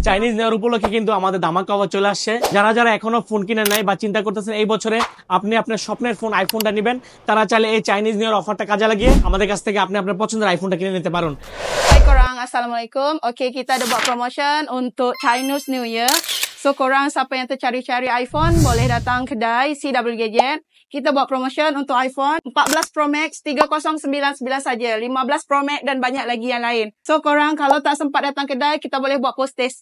Chinese new year উপলক্ষে কিন্তু আমাদের ধামাকা অফার চলে আসছে। যারা যারা এখনো ফোন কিনে নাই বা চিন্তা করতেছেন এই বছরে আপনি আপনার স্বপ্নের ফোন আইফোনটা নেবেন, তারা চাইলে এই চাইনিজ নিউ ইয়ার অফারটা কাজে লাগিয়ে আমাদের কাছ থেকে আপনি আপনার পছন্দের আইফোনটা কিনে নিতে পারেন। Hai korang, Assalamualaikum. Okey, kita ada buat promotion untuk Chinese New Year. So korang siapa yang tercari-cari iPhone boleh datang kedai CW Gadget. Kita buat promotion untuk iPhone 14 Pro Max 3099 saja, 15 Pro Max dan banyak lagi yang lain. So korang kalau tak sempat datang kedai, kita boleh buat post test.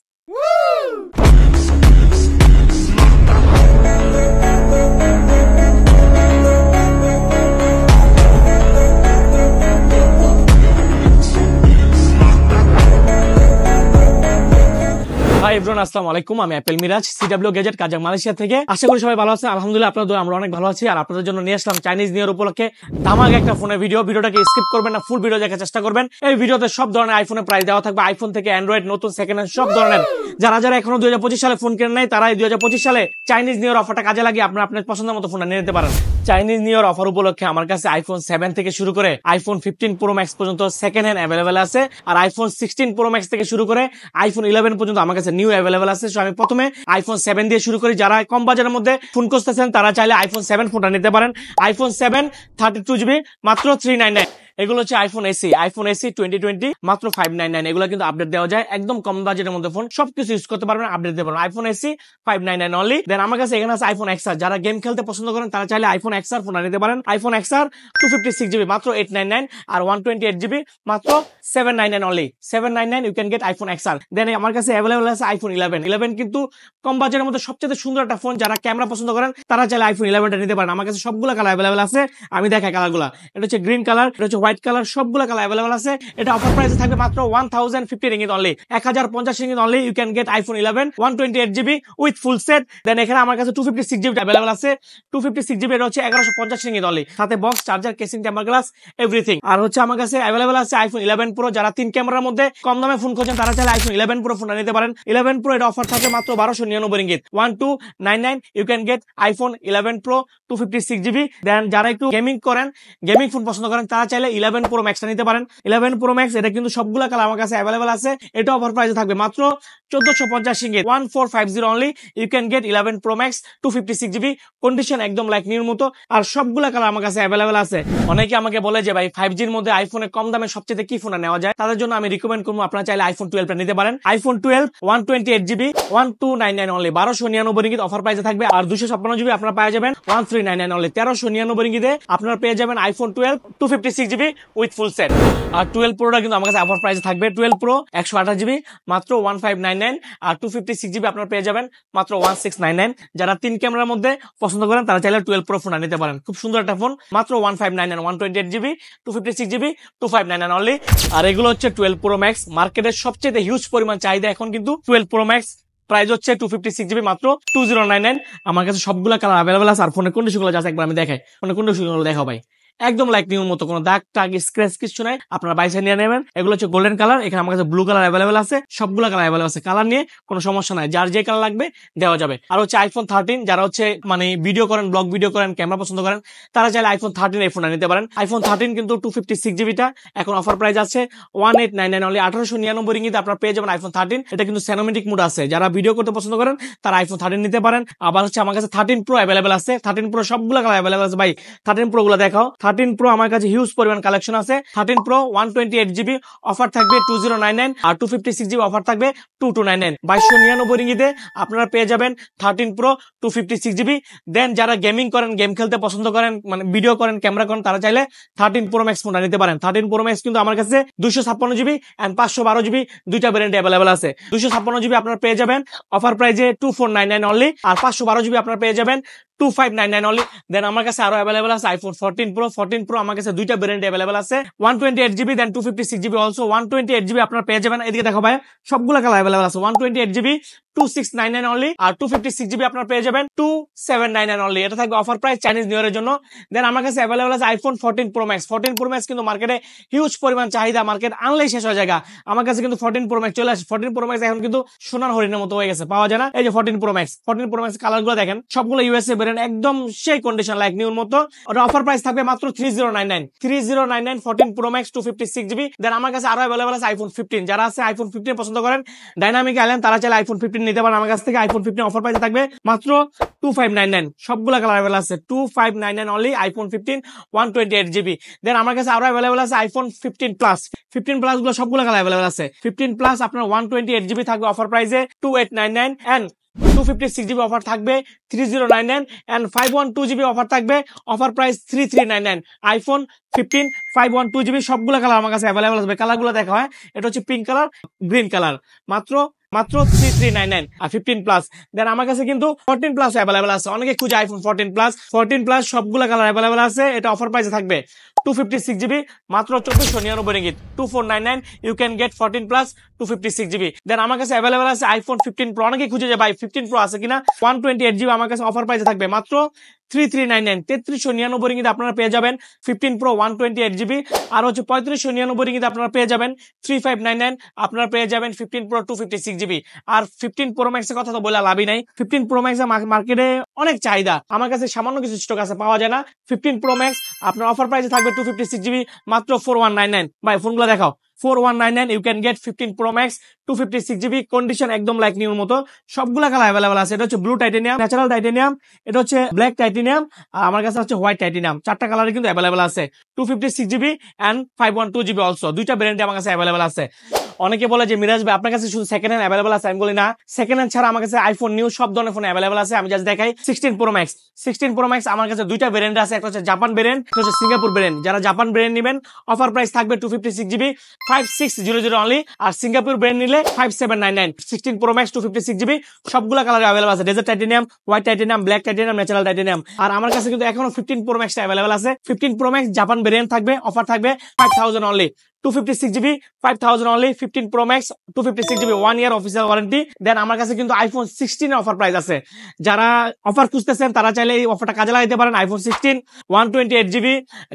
Hi everyone, আসসালামু আলাইকুম। আমি Apel Miraj, CW gadget, Kajang, Malaysia থেকে। আশা করি সবাই ভালো আছেন। আলহামদুলিল্লাহ আপনাদের দোয়ায় আমরা অনেক ভালো আছি। আর আপনাদের জন্য নিয়ে আসলাম চাইনিজ নিউ ইয়ার উপলক্ষে ধামাকা একটা ফোনের ভিডিও। ভিডিওটাকে স্কিপ করবেন না, ফুল ভিডিও দেখার চেষ্টা করবেন। এই ভিডিওতে সব ধরনের আইফোনের প্রাইস দেওয়া থাকবে, আইফোন থেকে অ্যান্ড্রয়েড, নতুন, সেকেন্ড হ্যান্ড, সব ধরনের। যারা যারা এখনো 2025 সালে ফোন কেনেন নাই, তারা এই 2025 সালে চাইনিজ নিউ ইয়ার অফারটা কাজে লাগিয়ে আপনার আপনার পছন্দের মতো ফোনটা নিয়ে নিতে পারেন। চাইনিজ নিউ ইয়ার অফার উপলক্ষে আমার কাছে আইফোন 7 থেকে শুরু করে আইফোন 15 প্রো ম্যাক্স পর্যন্ত সেকেন্ড হ্যান্ড অ্যাভেলেবেল আছে। আর আইফোন 16 প্রো ম্যাক্স থেকে শুরু করে আইফোন 11 পর্যন্ত আমার কাছে নিউ অ্যাভেলেবেল আছে। সো আমি প্রথমে আইফোন 7 দিয়ে শুরু করি। যারা কম বাজারের মধ্যে ফোন খুঁজতেছেন তারা চাইলে আইফোন 7 ফোনটা নিতে পারেন। আইফোন 7 32GB মাত্র 399। এগুলো হচ্ছে আইফোন এসি, আইফোন এসি 2020 মাত্র 599। এগুলো কিন্তু আপডেট দেওয়া যায়, একদম কম বাজেটের মধ্যে ফোন, সবকিছু ইউজ করতে পারবেন, আপডেট দিতে পারবেন। IPhone AC 599 only. দেন আমার কাছে এখানে আছে আইফোন এক্সআর। যারা গেম খেলতে পছন্দ করেন তারা চাইলে আইফোন এক্সআর ফোনটা নিতে পারেন। আইফোন এক্সআর 256GB মাত্র 899 আর 128GB মাত্র 799 only. 799 you can get iPhone XR. Then আমার কাছে অ্যাভেলেবল আছে আইফোন 11 কিন্তু কম বাজেটের মধ্যে সবচেয়ে সুন্দর একটা ফোন। যারা ক্যামেরা পছন্দ করেন তারা চাইলে আইফোন 11টা নিতে পারেন। আমার কাছে সবগুলো কালার অ্যাভেলেবল আছে, আমি দেখাই কালারগুলো। এটা হচ্ছে গ্রিন কালার, এটা হচ্ছে হোয়াইট কালার, সবগুলো কালার অ্যাভেলেবল আছে। এটা অফার প্রাইসে থাকবে মাত্র 1050 ringgit only, 1050 ringgit only. You can get iPhone 11 128GB with full set. Then এখানে আমার কাছে 256GB অ্যাভেলেবল আছে। 256GB এটা হচ্ছে 1150 রিঙ্গিত অনলি, সাথে box, charger, casing, temper glass, everything. আর হচ্ছে আমার কাছে অ্যাভেলেবল আছে আইফোন 11 প্রো। যারা 3 ক্যামেরার মধ্যে কম দামে ফোন খোঁজেন তারা চাইলে আইফোন 11 প্রো ফোনটা নিতে পারেন। 11 প্রো এটা অফার থাকে মাত্র 1299 ringgit, 1299। You can get iPhone 11 pro 256GB। Then যারা একটু গেমিং করেন, গেমিং ফোন পছন্দ করেন তারা চাইলে 11 প্রো ম্যাক্সটা নিতে পারেন। 11 প্রো ম্যাক্স এটা কিন্তু সবগুলা কালার আমার কাছে অ্যাভেলেবল আছে। এটা অফার প্রাইসে থাকবে মাত্র 1450 ringgit, 1450 only. You can get 11 pro max 256GB, condition একদম লাইক নিউর মতো। আর সবগুলা কালার আমার কাছে অ্যাভেলেবল আছে। অনেকে আমাকে বলে যে ভাই 5Gর মধ্যে আইফোনে কম দামে সবচেয়ে কি ফোন নেওয়া যায়, তাদের জন্য আমি রিকমেন্ড করবো আপনারা চাইলে আইফোন 12টা নিতে পারেন। IPhone 12 128GB 1299 only, 1299 ringgit offer প্রাইসে থাকবে। আর 256GB আপনারা পেয়ে যাবেন 1399 অনলি, 1399 রিঙ্গিতে আপনারা পেয়ে যাবেন iPhone 12 256GB with full set. আর 12 প্রোটা কিন্তু আমার কাছে অফার প্রাইসে থাকবে। 12 প্রো 128GB মাত্র 1599 আর 256GB আপনারা পেয়ে যাবেন মাত্র 1699। যারা 3 ক্যামেরার মধ্যে পছন্দ করেন তারা চাইলে 12 প্রো ফোন নিতে পারেন। খুব সুন্দর একটা ফোন, মাত্র 1599, 128GB 256GB 2599 অনলি। আর এগুলো হচ্ছে 12 প্রো ম্যাক্স, মার্কেটের সবচেয়ে হিউজ পরিমাণ চাহিদা এখন কিন্তু 12 প্রো ম্যাক্স। প্রাইস হচ্ছে 256GB মাত্র 2099। আমার কাছে সবগুলো কালার অ্যাভেলেবল আছে। আর ফোনের কন্ডিশনগুলো জাস্ট একবার আমি দেখাই, ফোনের কন্ডিশনগুলো দেখাও ভাই, একদম লাইক নিউর মতো, কোনো দাগ টাগ স্ক্র্যাচ কিছু নাই। আপনারা বাইসে নিয়ে নেবেন। এগুলো হচ্ছে গোল্ডেন কালার, এখানে আমার কাছে ব্লু কালার অ্যাভেলেবল আছে, সবগুলো কালার অ্যাভেলেবল আছে। কালার নিয়ে কোনো সমস্যা নাই, যার যে কালার লাগবে দেওয়া যাবে। আর হচ্ছে আইফোন 13, যারা হচ্ছে মানে ভিডিও করেন, ব্লগ ভিডিও করেন, ক্যামেরা পছন্দ করেন তারা চাইলে আইফোন 13 এই ফোনটা নিতে পারেন। আইফোন 13 কিন্তু 256GBটা এখন অফার প্রাইস আছে 1899 অনলি, 1899 রিঙ্গিতে আপনারা পেয়ে যাবেন আইফোন 13। এটা কিন্তু সিনেমেটিক মোড আছে, যারা ভিডিও করতে পছন্দ করেন তারা আইফোন 13 নিতে পারেন। আবার হচ্ছে আমার কাছে 13 প্রো অ্যাভেলেবল আছে। 13 প্রো সবগুলো কালার অ্যাভেলেবল আছে ভাই। 13 প্রো গুলো দেখাও। 13 প্রো আমার কাছে হিউজ পরিমাণ কালেকশন আছে। 13 প্রো 128GB অফার থাকবে 2099 আর 256GB অফার থাকবে 2299, 2299 রিঙ্গিতে আপনারা পেয়ে যাবেন 13 প্রো 256GB। দেন যারা গেমিং করেন, গেম খেলতে পছন্দ করেন, মানে ভিডিও করেন, ক্যামেরা করেন তারা চাইলে 13 প্রো ম্যাক্স ফোনটা নিতে পারেন। 13 প্রো ম্যাক্স কিন্তু আমার কাছে 256GB এন্ড 512GB দুইটা ভ্যারিয়েন্ট অ্যাভেলেবল আছে। 256GB আপনারা পেয়ে যাবেন অফার প্রাইজে 2499 অনলি, আর 512GB আপনারা পেয়ে যাবেন 2599 অনলি। দেন আমার কাছে আরো অ্যাভেলেবল আছে আইফোন 14 প্রো। 14 প্রো আমার কাছে দুইটা ভ্যারিয়েন্ট অ্যাভেলেবল আছে, 128GB দেন 256GB অলসো। 128GB আপনারা পেয়ে যাবেন, এদিকে দেখো ভাই সবগুলো কালার অ্যাভেলেবল আছে। 128GB 2699 অনলি, আর 256GB আপনারা পেয়ে যাবেন 2799 অনলি। এটা থাকবে অফার প্রাইস চাইনিজ নিউ ইয়ারের জন্য। দেন আমার কাছে অ্যাভেলেবল আছে iPhone 14 pro max. 14 pro max কিন্তু মার্কেটে হিউজ পরিমাণ চাহিদা, মার্কেট আনলেই শেষ হয়ে যায়। আমার কাছে কিন্তু 14 প্রো ম্যাক্স চলে আসে। 14 প্রো ম্যাক্স এখন কিন্তু সোনার হরিণের মতো হয়ে গেছে, পাওয়া যায় না। এই যে 14 pro max, 14 pro max colour গুলো দেখেন, সবগুলো ইউএসএ ব্র্যান্ড, একদম সেই কন্ডিশন লাইক নিউর মতো। ওটা অফার প্রাইস থাকবে মাত্র 3099 14 প্রো ম্যাক্স 256GB। দেন আমার কাছে আরো অ্যাভেলেবল আছে আইফোন 15। যারা আছে আইফোন 15 পছন্দ করেন, ডাইনামিক আইল্যান্ড, তারা চাইলে আইফোন 15 নিতে পারেন আমার কাছ থেকে। আইফোন 15 অফার প্রাইসে থাকবে মাত্র 2599, সবগুলা কালার অ্যাভেলেবল আছে 2599 অনলি। IPhone 15 128GB। দেন আমার কাছে আরো অ্যাভেলেবল আছে আইফোন 15 প্লাস। 15 প্লাস গুলো সবগুলো কালার অ্যাভেলেবল আছে। 15 প্লাস আপনার 128GB থাকবে অফার প্রাইসে 2899, এন্ড 256GB অফার থাকবে 3099, এন্ড 512GB অফার থাকবে অফার প্রাইস 3399। আইফোন 15 512GB সবগুলো কালার আমার কাছে অ্যাভেলেবল আছে। কালারগুলো দেখা হয়, এটা হচ্ছে পিঙ্ক কালার, গ্রিন কালার, মাত্র 3399 আর 15 প্লাস। দেন আমার কাছে কিন্তু 14 প্লাস অ্যাভেলেবল আছে। অনেকে খুঁজে আইফোন 14 প্লাস সবগুলো কালার অ্যাভেলেবল আছে। এটা অফার প্রাইসে থাকবে 256GB মাত্র 2499 ringgit, 2499 you can get 14 plus 256GB। Then আমার কাছে অ্যাভেলেবল আছে আইফোন 15 প্রো। অনেকে খুঁজে যায় ভাই 15 প্রো আছে কিনা, 128GB আমার কাছে অফার প্রাইসে থাকবে মাত্র 3399, 3399 রিঙ্গিত আপনারা পেয়ে যাবেন 15 প্রো 128GB। আর হচ্ছে 3599 রিঙ্গিত আপনারা পেয়ে যাবেন 3599, আপনারা পেয়ে যাবেন 15 প্রো 256GB। আর 15 প্রো ম্যাক্সের কথা তো বলে লাভই নাই। 15 প্রো ম্যাক্স মার্কেটে অনেক চাহিদা, আমার কাছে সামান্য কিছু স্টক আছে, পাওয়া যায় না। 15 প্রো ম্যাক্স আপনার অফার প্রাইসে থাকবে 256GB মাত্র 4199। ভাই ফোনগুলো দেখাও, 4199 you can get 15 pro max 256GB, condition একদম লাইক নিউর মতো। সবগুলা কালার অ্যাভেলেবল আছে। এটা হচ্ছে ব্লু টাইটেনিয়াম, ন্যাচারাল টাইটেনিয়াম, এটা হচ্ছে ব্ল্যাক টাইটেনিয়াম, আর আমার কাছে হচ্ছে হোয়াইট টাইটেনিয়াম। চারটা কালারে কিন্তু অ্যাভেলেবল আছে। 256GB এন্ড 512GB অলসো, দুইটা ব্র্যান্ডে আমার কাছে অ্যাভেলেবল আছে। অনেকে বলে যে মিরাজ ভাই আপনার কাছে শুধু সেকেন্ড হ্যান্ড অ্যাভেলেবল আছে, আমি বলি না, সেকেন্ড হ্যান্ড ছাড়া আমার কাছে আইফোন নিউ সব ধরনের ফোন অ্যাভেলেবল আছে। আমি জাস্ট দেখাই 16 প্রো ম্যাক্স। 16 প্রো ম্যাক্স আমার কাছে দুইটা ব্র্যান্ড আছে, একটা হচ্ছে জাপান ব্র্যান্ড, একটা হচ্ছে সিঙ্গাপুর ব্র্যান্ড। যারা জাপান ব্র্যান্ড নেবেন অফার প্রাইস থাকবে 256GB 5600 অনলি, আর সিঙ্গাপুর ব্র্যান্ড নিলে 5799। 16 প্রো ম্যাক্স 256GB সবগুলা কালার অ্যাভেলেবল আছে, desert titanium, white titanium, black titanium, natural titanium. আর আমার কাছে কিন্তু এখনো 15 প্রো ম্যাক্স অ্যাভেলেবল আছে। 15 প্রো ম্যাক্স জাপান ব্র্যান্ড থাকবে, অফার থাকবে 5000 only, 256GB 5000 only. 15 pro max 256GB 1 year official warranty. Then আমার কাছে কিন্তু আইফোন 16 এর অফার প্রাইস আছে। যারা অফার খুঁজতেছেন তারা চাইলে এই অফারটা কাজে লাগাইতে পারেন। IPhone 16 128GB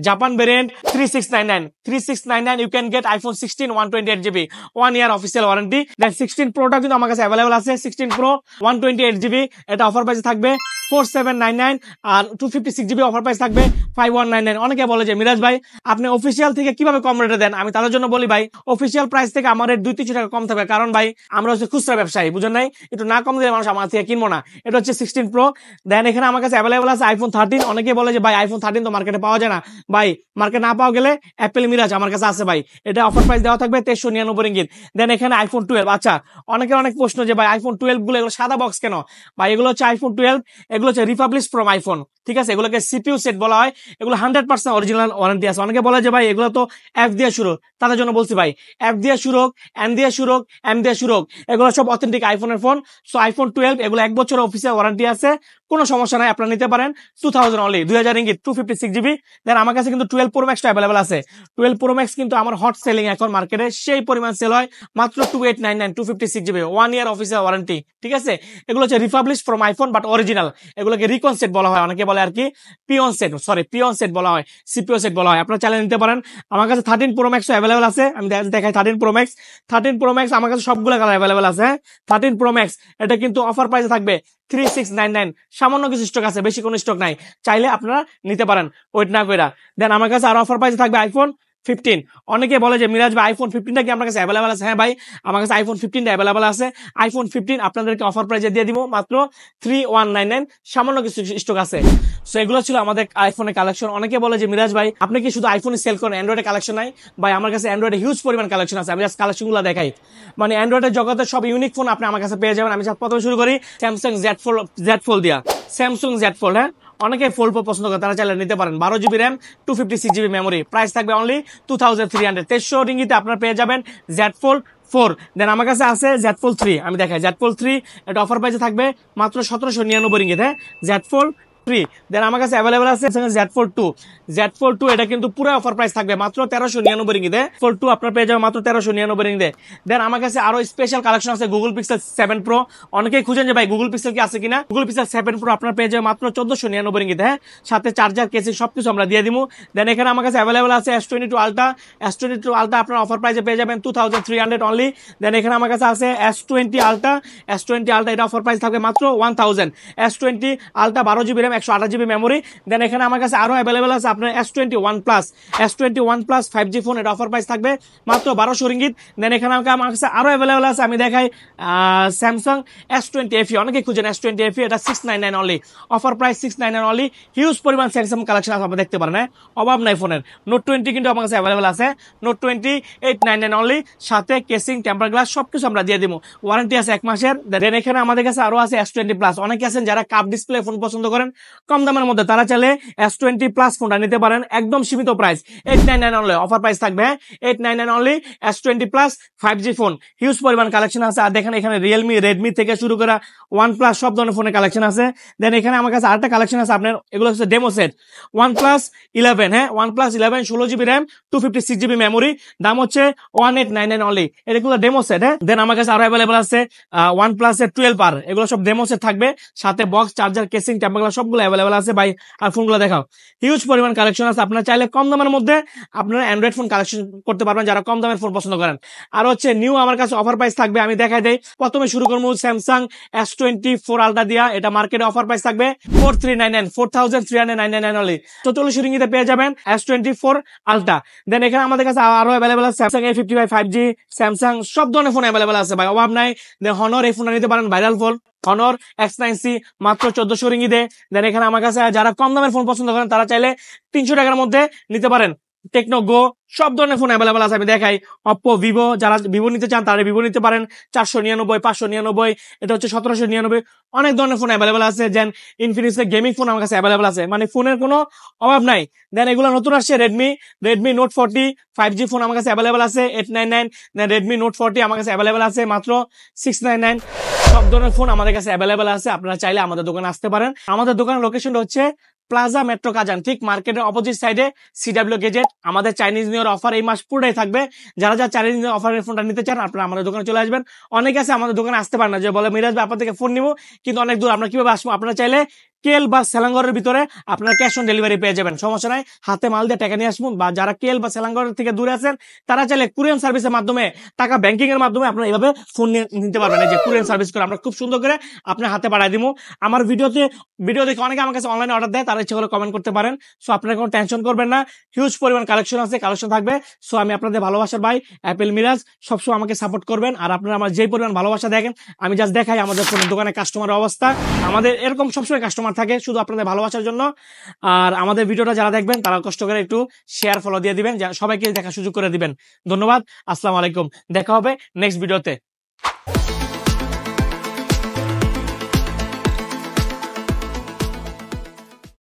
Japan variant 3699 you can get iPhone 16 128GB 1 year official warranty. Then 16 প্রোটা কিন্তু আমার কাছে অ্যাভেলেবল আছে। 16 প্রো 128GB, এটা অফার প্রাইস থাকবে 4799, আর 256GB অফার প্রাইস থাকবে 5199। অনেকে বলে যে মিরাজ ভাই আপনি অফিসিয়াল থেকে কিভাবে কম রেটে দেন, আমি তাদের জন্য বলি ভাই অফিসিয়াল প্রাইস থেকে আমার রেট 2-300 টাকা কম থাকবে, কারণ ভাই আমরা হচ্ছে খুচরা ব্যবসায়ী, বুঝেন নাই, একটু না কম দিলে মানুষ আমার থেকে কিনবো না। এটা হচ্ছে 16 প্রো। দেন এখানে আমার কাছে অ্যাভেলেবল আছে আইফোন 13। অনেকে বলে যে ভাই আইফোন 13 তো মার্কেটে পাওয়া যায় না, ভাই মার্কেট না পাওয়া গেলে অ্যাপেল মিরাজ আমার কাছে আছে ভাই, এটা অফার প্রাইস দেওয়া থাকবে 2399 রিঙ্গিত। দেন এখানে আইফোন 12। আচ্ছা অনেকের অনেক প্রশ্ন যে ভাই আইফোন 12 গুলো এগুলো সাদা বক্স কেন, ভাই এগুলো হচ্ছে আইফোন 12, এগুলো হচ্ছে রিপাবলিশ ফ্রম আইফোন, ঠিক আছে, এগুলোকে সিপিইউ সেট বলা হয়, এগুলো 100% অরিজিনাল ওয়ারেন্টি আছে। অনেকে বলে যে ভাই এগুলো তো এফ দিয়ে শুরু, তাদের জন্য বলছি ভাই এফ দিয়ে শুরু হোক, এন দিয়ে শুরু হোক, এম দিয়ে শুরু হোক, এগুলো সব অথেন্টিক আইফোনের ফোন। সো আইফোন 12 এগুলো 1 বছর অফিসিয়াল ওয়ারেন্টি আছে, কোনো সমস্যা নাই, আপনারা নিতে পারেন 2000 অনলি, 2000 রিঙ্গিত 256GB। দেন আমার কাছে কিন্তু 12 প্রো ম্যাক্স অ্যাভেলেবল আছে। 12 প্রো ম্যাক্স কিন্তু আমার হট সেলিং এখন মার্কেটে, সেই পরিমাণ সেল হয়, মাত্র 2899 256GB 1 ইয়ার অফিসিয়াল ওয়ারেন্টি, ঠিক আছে। এগুলো হচ্ছে republish from iPhone but original, এগুলোকে রিকন সেট বলা হয়, অনেকে বলে আর কি পিওন সেট বলা হয়, সিপিও সেট বলা হয়, আপনারা চাইলে নিতে পারেন। আমার কাছে 13 প্রো ম্যাক্স অ্যাভেলেবল আছে, আমি দেখাই 13 প্রো ম্যাক্স আমার কাছে সবগুলো কালার অ্যাভেলেবল আছে। 13 প্রো ম্যাক্স এটা কিন্তু অফার প্রাইসে থাকবে 3699, সামান্য কিছু স্টক আছে, বেশি কোনো স্টক নাই, চাইলে আপনারা নিতে পারেন ওয়েট না কইরা। দেন আমার কাছে আর অফার প্রাইসে থাকবে আইফোন 15। অনেকে বলে যে মিরাজ ভাই আইফোন 15টা কি আমার কাছে অ্যাভেলেবল আছে? হ্যাঁ ভাই আমার কাছে আইফোন 15টা অ্যাভেলেবল আছে। আইফোন 15 আপনাদেরকে অফার প্রাইসে দিয়ে দিব মাত্র 3199, সামান্য কিছু স্টক আছে। সো এগুলো ছিল আমাদের আইফোনের কালেকশন। অনেকে বলে যে মিরাজ ভাই আপনি কি শুধু আইফোনে সেল করেন, অ্যান্ড্রয়েডের কালেকশন নাই? ভাই আমার কাছে অ্যান্ড্রয়েডে হিউজ পরিমাণ কালেকশন আছে, আমি জাস্ট কালেকশনগুলো দেখাই। মানে অ্যান্ড্রয়েডের জগতে সব ইউনিক ফোন আপনি আমার কাছে পেয়ে যাবেন। আমি প্রথমে শুরু করি স্যামসাং জেড ফোল্ড দিয়া, স্যামসাং জেড ফোল্ড। হ্যাঁ অনেকে ফোল্ড পছন্দ করে, তারা চাইলে নিতে পারেন। 12GB RAM 256GB memory, price থাকবে অনলি 2300। 2300 রিঙ্গিতে আপনারা পেয়ে যাবেন জেড ফোল্ড 4। দেন আমার কাছে আছে জেড ফোল্ড 3, আমি দেখাই জেড ফোল্ড 3, এটা অফার প্রাইসে থাকবে মাত্র 1799 রিঙ্গিত। হ্যাঁ জেড ফোল্ড ফ্রি। দেন আমার কাছে অ্যাভেলেবল আছে Z4 Z4 এটা কিন্তু পুরো অফার প্রাইস থাকবে মাত্র 1399 রিঙ্গিতে। Z4 আপনার পেয়ে যাবে মাত্র 1399 রিঙ্গিতে। দেন আমার কাছে আরো স্পেশাল কালেকশন আছে গুগল পিক্সেল 7 প্রো। অনেকেই খুঁজেন যে ভাই গুগল পিক্সেল কি আছে কিনা, গুগল পিক্সেল 7 প্রো আপনার পেয়ে যাবে মাত্র 1499 রিঙ্গিতে। হ্যাঁ, সাথে চার্জার কেসি সবকিছু আমরা দিয়ে দিব। দেন এখানে আমার কাছে অ্যাভেলেবল আছে S22 আলট্রা। S22 আলট্রা আপনার অফার প্রাইসে পেয়ে যাবেন 2300 অনলি। দেন এখানে আমার কাছে আছে S20 আলট্রা। S20 আলট্রা এটা অফার প্রাইস থাকবে মাত্র 1000। S20 ultra 12GB RAM 128GB memory. দেন এখানে আমার কাছে আরো অ্যাভেলেবল আছে আপনার S21 plus. S21 plus 5G phone, এটা অফার প্রাইস থাকবে মাত্র 1200 রিঙ্গিত। দেন এখানে আমার কাছে আরো অ্যাভেলেবল আছে, আমি দেখাই স্যামসাং S20 FE। অনেকে খুঁজেন S20 FE, এটা 699 only, offer price 699 only. Huge পরিমাণ স্যামসাং কালেকশন আপনারা দেখতে পারেন, হ্যাঁ, অভাব নাই ফোনের। নোট 20 কিন্তু আমার কাছে অ্যাভেলেবল আছে, নোট 20 899 অনলি, সাথে কেসিং টেম্পার গ্লাস সবকিছু আমরা দিয়ে দিব, ওয়ারেন্টি আছে 1 মাসের। দেন এখানে আমাদের কাছে আরো আছে S20 প্লাস। অনেকে আছেন যারা কাপ ডিসপ্লে ফোন পছন্দ করেন কম দামের মধ্যে, তারা চাইলে S20 প্লাস ফোনটা নিতে পারেন, একদম সীমিত প্রাইস 899 অনলি, অফার প্রাইস থাকবে 899 only. S20 plus 5G phone, huge পরিমাণ কালেকশন আছে। আর দেখেন এখানে রিয়েলমি, রেডমি থেকে শুরু করে OnePlus সব ধরনের ফোনের কালেকশন আছে। দেন এখানে আমার কাছে আরেকটা কালেকশন আছে আপনার, এগুলো হচ্ছে ডেমো সেট। OnePlus 11, হ্যাঁ, OnePlus 11 16GB RAM 256GB memory, দাম হচ্ছে 1899 অনলি, এগুলো ডেমো সেট। হ্যাঁ, দেন আমার কাছে আরো অ্যাভেলেবল আছে OnePlus 12R, এগুলো সব ডেমো সেট থাকবে, সাথে box, charger, casing, temper glass সবগুলো অ্যাভেলেবল আছে ভাই। আর ফোনগুলো দেখাও, হিউজ পরিমাণ কালেকশন আছে। আপনারা চাইলে কম দামের মধ্যে আপনারা অ্যান্ড্রয়েড ফোন কালেকশন করতে পারবেন যারা কম দামের ফোন পছন্দ করেন। আর হচ্ছে নিউ আমার কাছে অফার প্রাইস থাকবে, আমি দেখাই দেই। প্রথমে শুরু করবো স্যামসাং S24 আলট্রা দিয়া, এটা মার্কেটে অফার প্রাইস থাকবে 4399 অনলি, 4400 রিঙ্গিতে পেয়ে যাবেন S24 আলট্রা। দেন এখানে আমাদের কাছে আরো অ্যাভেলেবল আছে স্যামসাং A55 5G, স্যামসাং সব ধরনের ফোন অ্যাভেলেবল আছে ভাই, অভাব নাই। দেন হনর, এই ফোনটা নিতে পারেন, ভাইরাল ফোন হনর X9C মাত্র 1400 রিঙ্গিতে। দেন এখানে আমার কাছে যারা কম দামের ফোন পছন্দ করেন তারা চাইলে 300 টাকার মধ্যে নিতে পারেন টেকনো গো, সব ধরনের ফোন অ্যাভেলেবল আছে, আমি দেখাই। অপ্পো, ভিভো, যারা ভিভো নিতে চান তারা ভিভো নিতে পারেন 499 599, এটা হচ্ছে 1799, অনেক ধরনের ফোন অ্যাভেলেবল আছে। দেন ইনফিনিক্স এর গেমিং ফোন আমার কাছে অ্যাভেলেবল আছে, মানে ফোনের কোনো অভাব নাই। দেন এগুলো নতুন আসছে রেডমি নোট 40 5G ফোন আমার কাছে অ্যাভেলেবল আছে 899। দেন রেডমি নোট 40 আমার কাছে অ্যাভেলেবল আছে মাত্র 699। সব ধরনের ফোন আমাদের কাছে অ্যাভেলেবল আছে, আপনারা চাইলে আমাদের দোকানে আসতে পারেন। আমাদের দোকানের লোকেশনটা হচ্ছে প্লাজা মেট্রো কাজান, ঠিক মার্কেটের অপোজিট সাইডে CW গেজেট। আমাদের চাইনিজ নিউ ইয়ার অফার এই মাস পুরোটাই থাকবে, যারা চাইনিজ নিউ ইয়ার অফারের ফোনটা নিতে চান আপনারা আমাদের দোকানে চলে আসবেন। অনেকে আছে আমাদের দোকানে আসতে পারেন না, যে বলে মিরাজ ভাই আপনার থেকে ফোন নিবো কিন্তু অনেক দূর, আমরা কিভাবে আসবো? আপনারা চাইলে কেল বা সেলাঙ্গরের ভিতরে আপনারা ক্যাশ অন ডেলিভারি পেয়ে যাবেন, সমস্যা নাই, হাতে মাল দিয়ে টাকা নিয়ে আসবো। বা যারা কেল বা সেলাঙ্গরের থেকে দূরে আছেন তারা চাইলে কুরিয়ার সার্ভিসের মাধ্যমে, টাকা ব্যাংকিং এর মাধ্যমে আপনারা এইভাবে ফোন নিতে পারবেন। এই যে কুরিয়ার সার্ভিস করে আমরা খুব সুন্দর করে আপনার হাতে পাঠিয়ে দিব। আমার ভিডিও দেখে অনেকে আমার কাছে অনলাইনে অর্ডার দেয়, তারা ইচ্ছা করে কমেন্ট করতে পারেন। সো আপনারা কোনো টেনশন করবেন না, হিউজ পরিমাণ কালেকশন আছে, কালেকশন থাকবে। সো আমি আপনাদের ভালোবাসার ভাই অ্যাপেল মিরাজ, সবসময় আমাকে সাপোর্ট করবেন। আর আপনারা আমার যে পরিমাণ ভালোবাসা দেখেন, আমি জাস্ট দেখাই আমাদের ফোনের দোকানে কাস্টমারের অবস্থা। আমাদের এরকম সবসময় কাস্টমার থাকে, শুধু আপনাদের ভালোবাসার জন্য। আর আমাদের ভিডিওটা যারা দেখবেন তারা কষ্ট করে একটু শেয়ার, ফলো দিয়ে দিবেন, সবাইকে দেখার সুযোগ করে দিবেন। ধন্যবাদ, আসসালামু আলাইকুম, দেখা হবে নেক্সট ভিডিওতে।